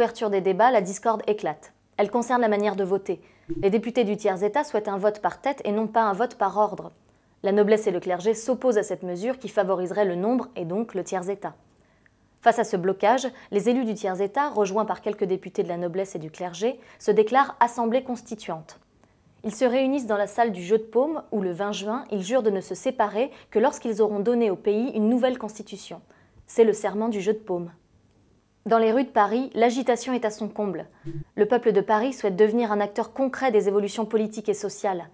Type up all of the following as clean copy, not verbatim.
l'ouverture des débats, la discorde éclate. Elle concerne la manière de voter. Les députés du tiers-état souhaitent un vote par tête et non pas un vote par ordre. La noblesse et le clergé s'opposent à cette mesure qui favoriserait le nombre et donc le tiers-état. Face à ce blocage, les élus du tiers-état, rejoints par quelques députés de la noblesse et du clergé, se déclarent assemblée constituante. Ils se réunissent dans la salle du Jeu de Paume où, le 20 juin, ils jurent de ne se séparer que lorsqu'ils auront donné au pays une nouvelle constitution. C'est le serment du Jeu de Paume. Dans les rues de Paris, l'agitation est à son comble. Le peuple de Paris souhaite devenir un acteur concret des évolutions politiques et sociales.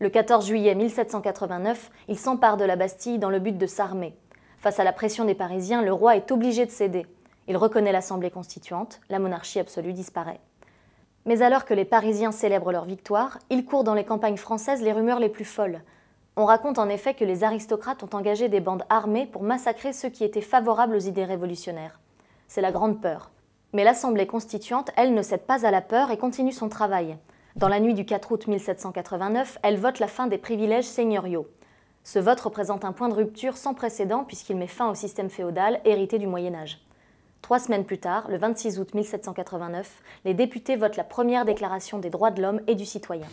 Le 14 juillet 1789, il s'empare de la Bastille dans le but de s'armer. Face à la pression des Parisiens, le roi est obligé de céder. Il reconnaît l'Assemblée constituante, la monarchie absolue disparaît. Mais alors que les Parisiens célèbrent leur victoire, il court dans les campagnes françaises les rumeurs les plus folles. On raconte en effet que les aristocrates ont engagé des bandes armées pour massacrer ceux qui étaient favorables aux idées révolutionnaires. C'est la grande peur. Mais l'Assemblée constituante, elle, ne cède pas à la peur et continue son travail. Dans la nuit du 4 août 1789, elle vote la fin des privilèges seigneuriaux. Ce vote représente un point de rupture sans précédent puisqu'il met fin au système féodal hérité du Moyen-Âge. 3 semaines plus tard, le 26 août 1789, les députés votent la première déclaration des droits de l'homme et du citoyen.